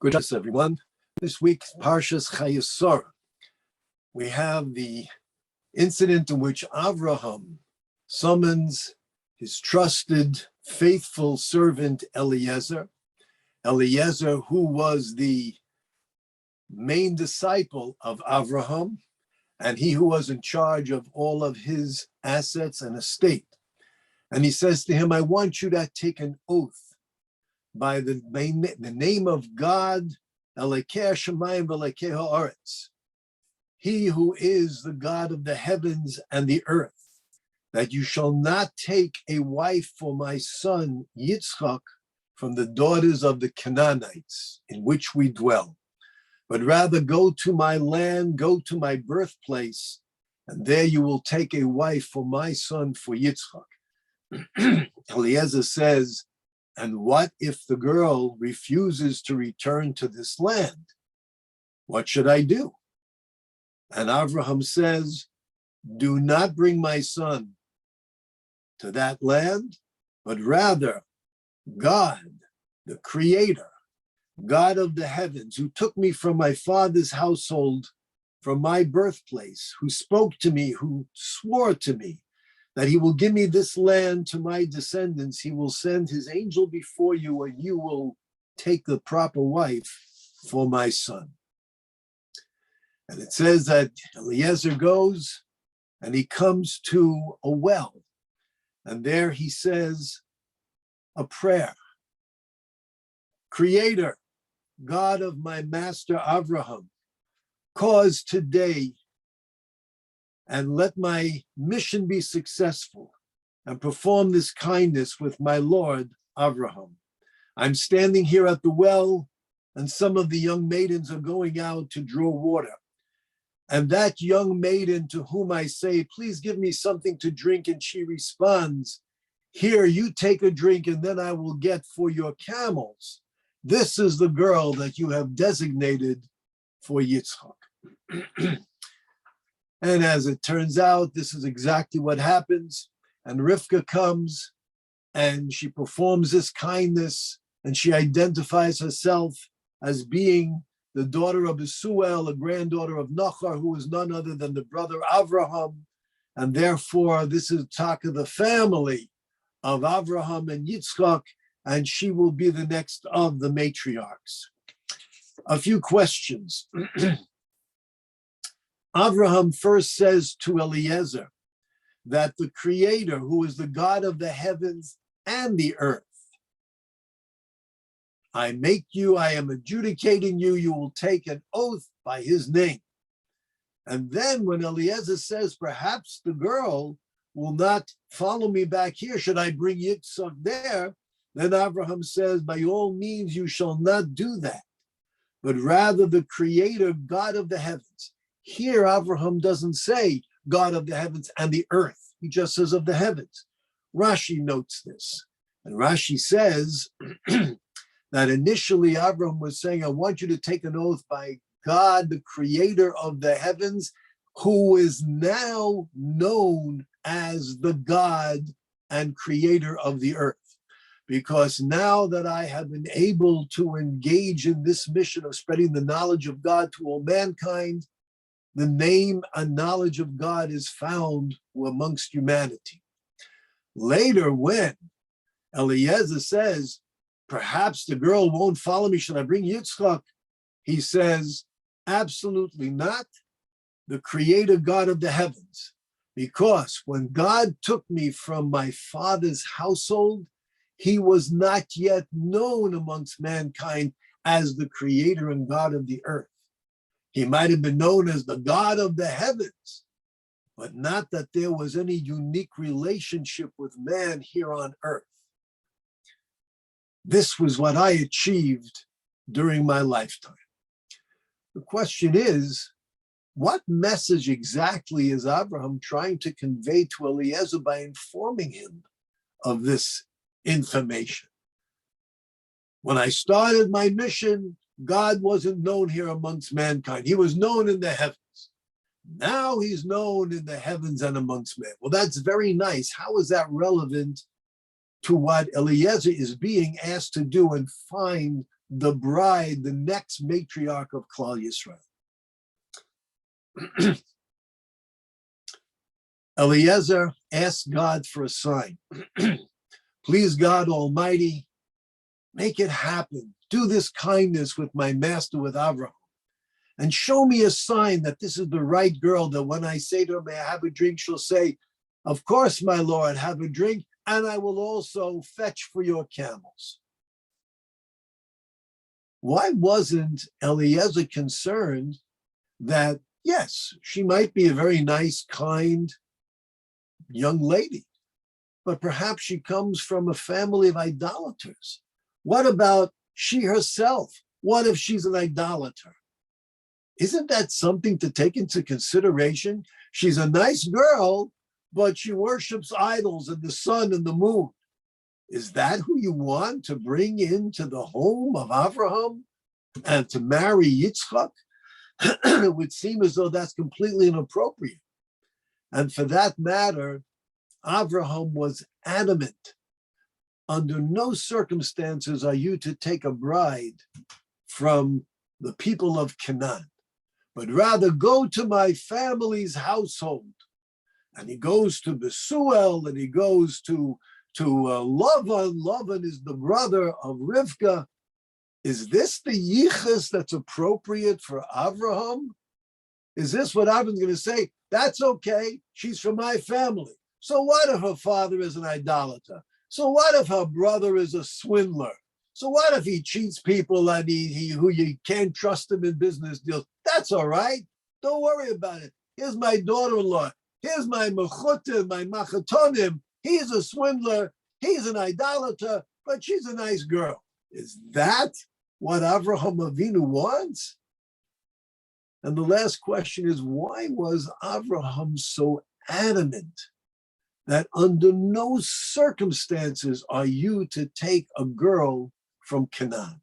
Good day, everyone. This week's Parshas Chayei Sarah, we have the incident in which Avraham summons his trusted, faithful servant Eliezer, who was the main disciple of Avraham, and he who was in charge of all of his assets and estate. And he says to him, I want you to take an oath by the name of God, Elokei Hashemayim v'Elokei ha'aretz, he who is the God of the heavens and the earth, that you shall not take a wife for my son Yitzchak from the daughters of the Canaanites in which we dwell, but rather go to my land, go to my birthplace, and there you will take a wife for my son, for Yitzchak. Eliezer says, and what if the girl refuses to return to this land? What should I do? And Avraham says, do not bring my son to that land, but rather God, the Creator, God of the heavens, who took me from my father's household, from my birthplace, who spoke to me, who swore to me that he will give me this land to my descendants. He will send his angel before you, and you will take the proper wife for my son. And it says that Eliezer goes and he comes to a well, and there he says a prayer. Creator, God of my master Avraham, cause today and let my mission be successful, and perform this kindness with my Lord Avraham. I'm standing here at the well, and some of the young maidens are going out to draw water. And that young maiden to whom I say, please give me something to drink, and she responds, here, you take a drink, and then I will get for your camels. This is the girl that you have designated for Yitzchak. And as it turns out, this is exactly what happens. And Rivka comes and she performs this kindness, and she identifies herself as being the daughter of Isuel, a granddaughter of Nachor, who is none other than the brother Avraham. And therefore, this is Taka, the family of Avraham and Yitzchak, and she will be the next of the matriarchs. A few questions. Avraham first says to Eliezer that the Creator, who is the God of the heavens and the earth, I make you, I am adjudicating you, you will take an oath by his name. And then when Eliezer says, perhaps the girl will not follow me back here, should I bring Yitzchak there? Then Avraham says, by all means, you shall not do that, but rather the Creator, God of the heavens. Here, Avraham doesn't say God of the heavens and the earth. He just says of the heavens. Rashi notes this. And Rashi says that initially Avraham was saying, I want you to take an oath by God, the Creator of the heavens, who is now known as the God and Creator of the earth. Because now that I have been able to engage in this mission of spreading the knowledge of God to all mankind, the name and knowledge of God is found amongst humanity. Later, when Eliezer says, perhaps the girl won't follow me, should I bring Yitzchak? He says, absolutely not, the Creator God of the heavens. Because when God took me from my father's household, he was not yet known amongst mankind as the Creator and God of the earth. He might have been known as the God of the heavens, but not that there was any unique relationship with man here on earth. This was what I achieved during my lifetime. The question is, what message exactly is Abraham trying to convey to Eliezer by informing him of this information? When I started my mission, God wasn't known here amongst mankind. He was known in the heavens. Now he's known in the heavens and amongst men. Well, that's very nice. How is that relevant to what Eliezer is being asked to do and find the bride, the next matriarch of Klal Yisrael. Eliezer asked God for a sign. Please, God Almighty, make it happen. Do this kindness with my master, with Avraham, and show me a sign that this is the right girl, that when I say to her, may I have a drink, she'll say, of course, my Lord, have a drink, and I will also fetch for your camels. Why wasn't Eliezer concerned that, yes, she might be a very nice, kind young lady, but perhaps she comes from a family of idolaters? What about she herself? What if she's an idolater? Isn't that something to take into consideration? She's a nice girl, but she worships idols and the sun and the moon. Is that who you want to bring into the home of Avraham and to marry Yitzchak? It would seem as though that's completely inappropriate. And for that matter, Avraham was adamant. Under no circumstances are you to take a bride from the people of Canaan, but rather go to my family's household. And he goes to Besuel, and he goes to Lavan. Lavan is the brother of Rivka. Is this the yichus that's appropriate for Avraham? Is this what Avraham's going to say? That's okay. She's from my family. So what if her father is an idolater? So what if her brother is a swindler? So what if he cheats people and who you can't trust him in business deals? That's all right. Don't worry about it. Here's my daughter-in-law. Here's my mechutim, my machatonim. He's a swindler. He's an idolater, but she's a nice girl. Is that what Avraham Avinu wants? And the last question is, why was Avraham so adamant that under no circumstances are you to take a girl from Canaan?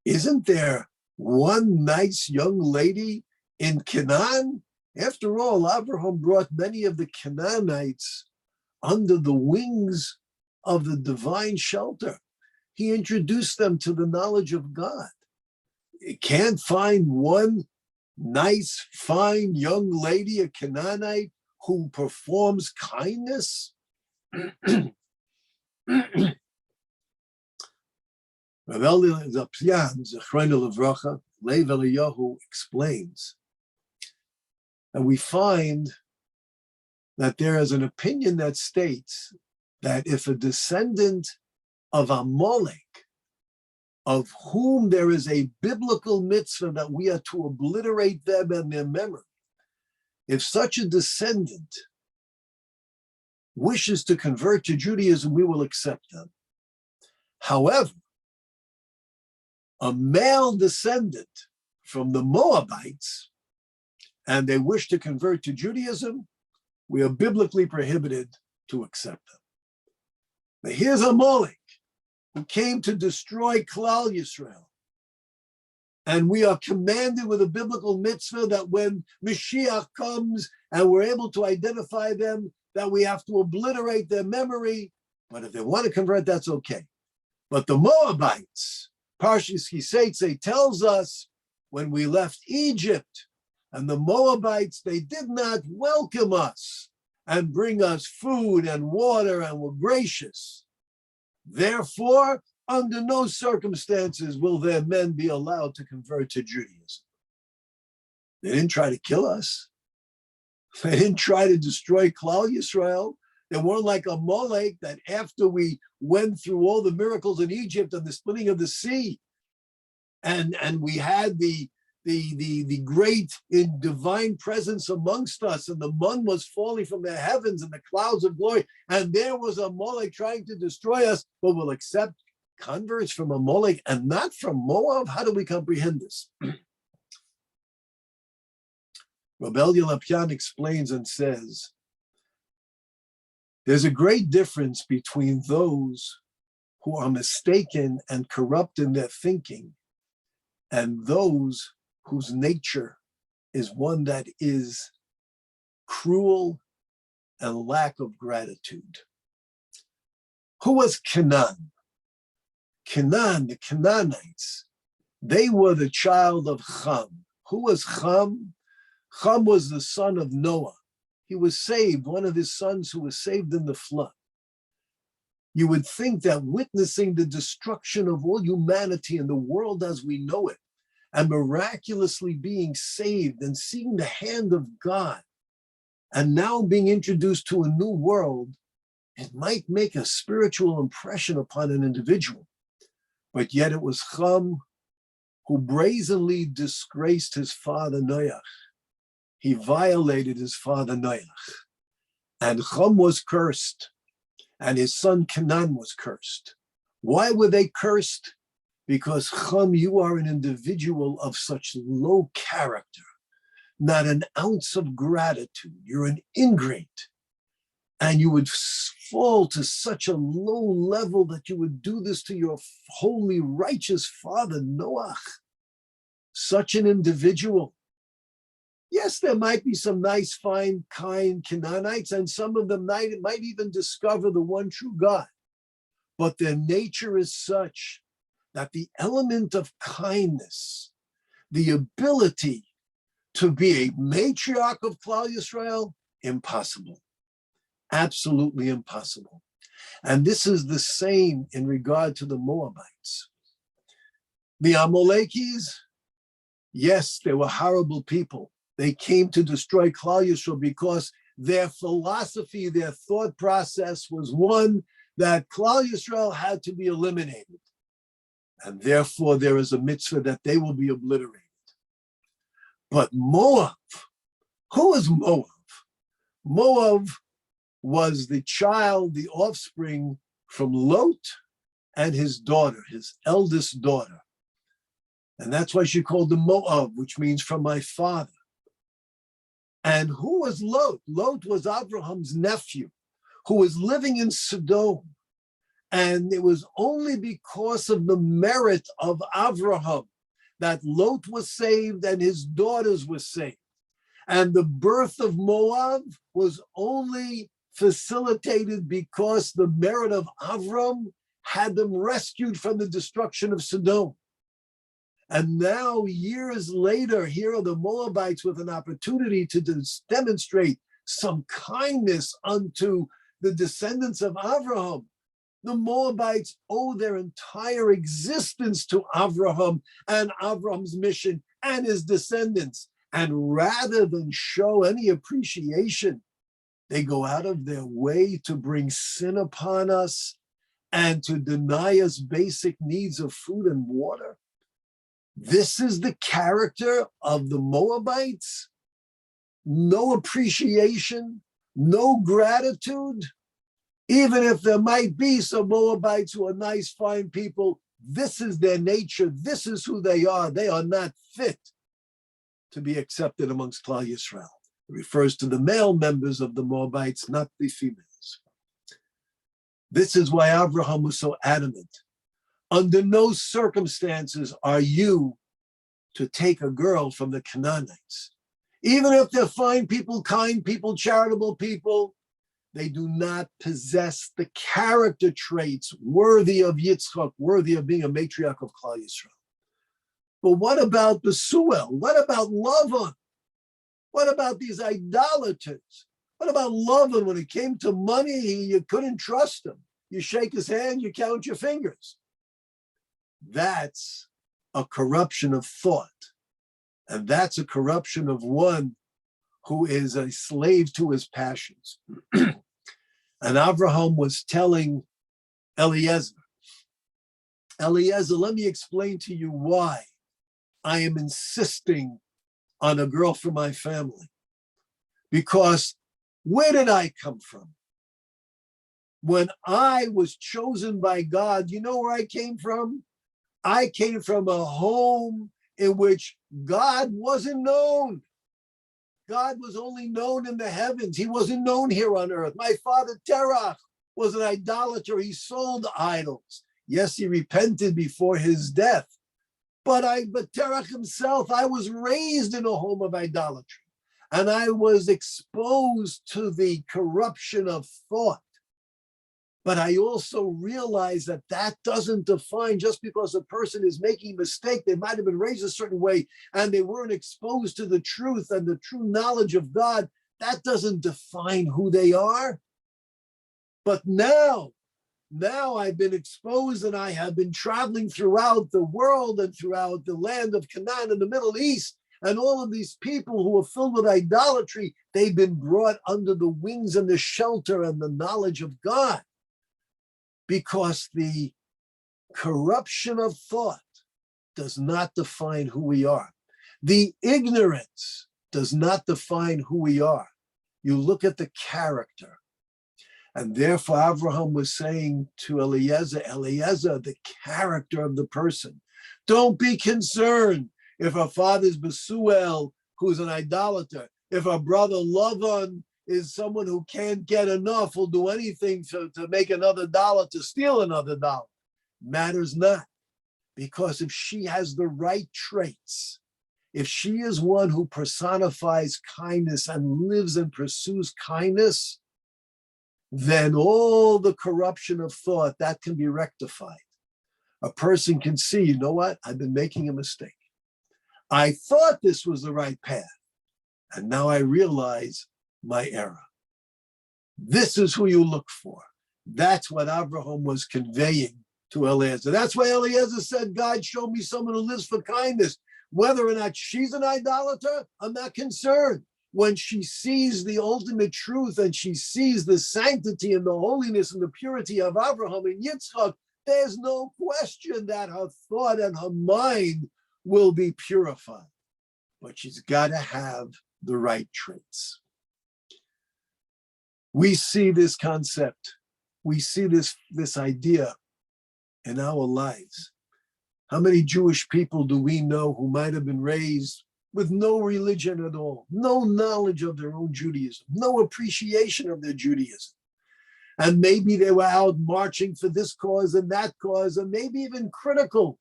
Isn't there one nice young lady in Canaan? After all, Avraham brought many of the Canaanites under the wings of the divine shelter. He introduced them to the knowledge of God. You can't find one nice, fine young lady, a Canaanite, who performs kindness? Rabbi Zapyan, Zechreinu Levracha, Lev Eliyahu explains, and we find that there is an opinion that states that if a descendant of Amalek, of whom there is a biblical mitzvah that we are to obliterate them and their memory, if such a descendant wishes to convert to Judaism, we will accept them. However, a male descendant from the Moabites, and they wish to convert to Judaism, we are biblically prohibited to accept them. But here's Amalek, who came to destroy Klal Yisrael. And we are commanded with a biblical mitzvah that when Mashiach comes and we're able to identify them, that we have to obliterate their memory. But if they want to convert, that's okay. But the Moabites, Parshas Chayei Sarah tells us, when we left Egypt, and the Moabites, they did not welcome us and bring us food and water and were gracious. Therefore, under no circumstances will their men be allowed to convert to Judaism. They didn't try to kill us. They didn't try to destroy Klal Yisrael. They weren't like Amalek that after we went through all the miracles in Egypt and the splitting of the sea, and we had the great divine presence amongst us, and the man was falling from the heavens and the clouds of glory, and there was Amalek trying to destroy us, but we'll accept converts from Amalek and not from Moab? How do we comprehend this? Rabbi Lapyan explains and says, there's a great difference between those who are mistaken and corrupt in their thinking and those whose nature is one that is cruel and lack of gratitude. Who was Canaan? Canaan, the Canaanites, they were the child of Ham. Who was Ham? Ham was the son of Noah. He was saved, one of his sons who was saved in the flood. You would think that witnessing the destruction of all humanity and the world as we know it, and miraculously being saved and seeing the hand of God, and now being introduced to a new world, it might make a spiritual impression upon an individual. But yet it was Ham who brazenly disgraced his father Noach. He violated his father Noach. And Ham was cursed, and his son Canaan was cursed. Why were they cursed? Because Ham, you are an individual of such low character, not an ounce of gratitude. You're an ingrate. And you would fall to such a low level that you would do this to your holy, righteous father, Noach. Such an individual. Yes, there might be some nice, fine, kind Canaanites, and some of them might even discover the one true God. But their nature is such that the element of kindness, the ability to be a matriarch of Klal Yisrael, impossible. Absolutely impossible. And this is the same in regard to the Moabites. The Amalekis, yes, they were horrible people. They came to destroy Klal Yisrael because their philosophy, their thought process was one that Klal Yisrael had to be eliminated. And therefore there is a mitzvah that they will be obliterated. But Moab, who is Moab? Moab was the child, the offspring from Lot and his daughter, his eldest daughter. And that's why she called him Moab, which means from my father. And who was Lot? Lot was Abraham's nephew, who was living in Sodom. And it was only because of the merit of Abraham that Lot was saved and his daughters were saved. And the birth of Moab was only facilitated because the merit of Avram had them rescued from the destruction of Sodom. And now, years later, here are the Moabites with an opportunity to demonstrate some kindness unto the descendants of Abraham. The Moabites owe their entire existence to Abraham and Abraham's mission and his descendants. And rather than show any appreciation, they go out of their way to bring sin upon us and to deny us basic needs of food and water. This is the character of the Moabites. No appreciation, no gratitude. Even if there might be some Moabites who are nice, fine people, this is their nature. This is who they are. They are not fit to be accepted amongst Klal Yisrael. It refers to the male members of the Moabites, not the females. This is why Abraham was so adamant. Under no circumstances are you to take a girl from the Canaanites. Even if they're fine people, kind people, charitable people, they do not possess the character traits worthy of Yitzchak, worthy of being a matriarch of Klal Yisrael. But what about Besuel? What about Lavan? What about these idolaters? What about Lavan? When it came to money, you couldn't trust him. You shake his hand, you count your fingers. That's a corruption of thought. And that's a corruption of one who is a slave to his passions. And Abraham was telling Eliezer, let me explain to you why I am insisting on a girl for my family. Because where did I come from? When I was chosen by God, you know where I came from? I came from a home in which God wasn't known. God was only known in the heavens. He wasn't known here on earth. My father Terach was an idolater. He sold idols. Yes, he repented before his death. But Terach himself, I was raised in a home of idolatry. And I was exposed to the corruption of thought. But I also realize that that doesn't define, just because a person is making a mistake, they might have been raised a certain way and they weren't exposed to the truth and the true knowledge of God. That doesn't define who they are. But now I've been exposed and I have been traveling throughout the world and throughout the land of Canaan and the Middle East. And all of these people who are filled with idolatry, they've been brought under the wings and the shelter and the knowledge of God. Because the corruption of thought does not define who we are. The ignorance does not define who we are. You look at the character. And therefore, Abraham was saying to Eliezer, the character of the person. Don't be concerned if our father's Besuel, who's an idolater, if our brother Lavan is someone who can't get enough, will do anything to make another dollar, to steal another dollar. Matters not. Because if she has the right traits, if she is one who personifies kindness and lives and pursues kindness, then all the corruption of thought, that can be rectified. A person can see, you know what? I've been making a mistake. I thought this was the right path, and now I realize my error. This is who you look for. That's what Abraham was conveying to Eliezer. That's why Eliezer said, God, show me someone who lives for kindness. Whether or not she's an idolater, I'm not concerned. When she sees the ultimate truth and she sees the sanctity and the holiness and the purity of Abraham and Yitzchak, there's no question that her thought and her mind will be purified. But she's got to have the right traits. We see this concept, we see this idea in our lives. How many Jewish people do we know who might have been raised with no religion at all, no knowledge of their own Judaism, no appreciation of their Judaism? And maybe they were out marching for this cause and that cause, and maybe even critical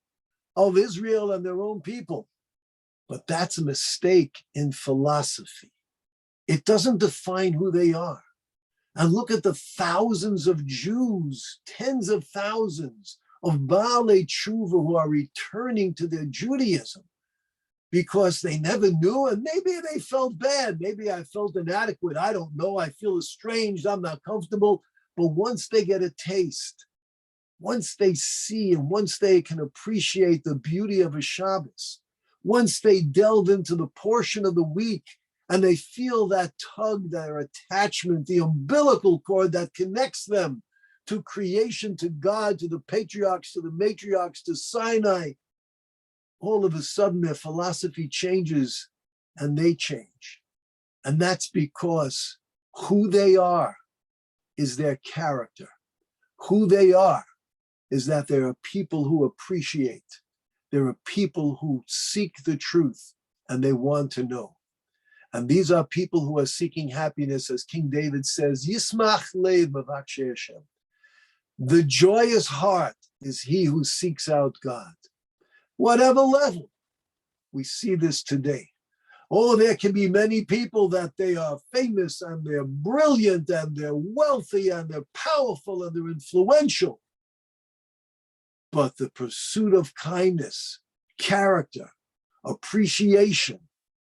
of Israel and their own people. But that's a mistake in philosophy. It doesn't define who they are. And look at the thousands of Jews, tens of thousands of Baalei Tshuva who are returning to their Judaism because they never knew, and maybe they felt bad. Maybe I felt inadequate. I don't know. I feel estranged. I'm not comfortable. But once they get a taste, once they see and once they can appreciate the beauty of a Shabbos, once they delve into the portion of the week and they feel that tug, their attachment, the umbilical cord that connects them to creation, to God, to the patriarchs, to the matriarchs, to Sinai, all of a sudden their philosophy changes and they change. And that's because who they are is their character. Who they are is that there are people who appreciate. There are people who seek the truth and they want to know. And these are people who are seeking happiness, as King David says, Yismach lev mevakshei Hashem. The joyous heart is he who seeks out God. Whatever level, we see this today. Oh, there can be many people that they are famous and they're brilliant and they're wealthy and they're powerful and they're influential. But the pursuit of kindness, character, appreciation,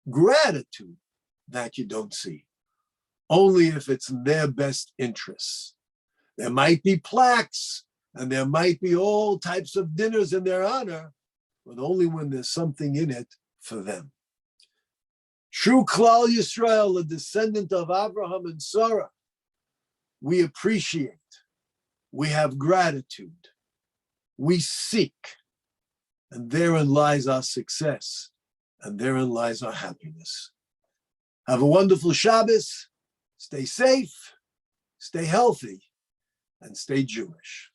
gratitude, that you don't see. Only if it's in their best interests. There might be plaques and there might be all types of dinners in their honor, but only when there's something in it for them. True Klal Yisrael, a descendant of Abraham and Sarah, we appreciate, we have gratitude, we seek, and therein lies our success, and therein lies our happiness. Have a wonderful Shabbos, stay safe, stay healthy, and stay Jewish.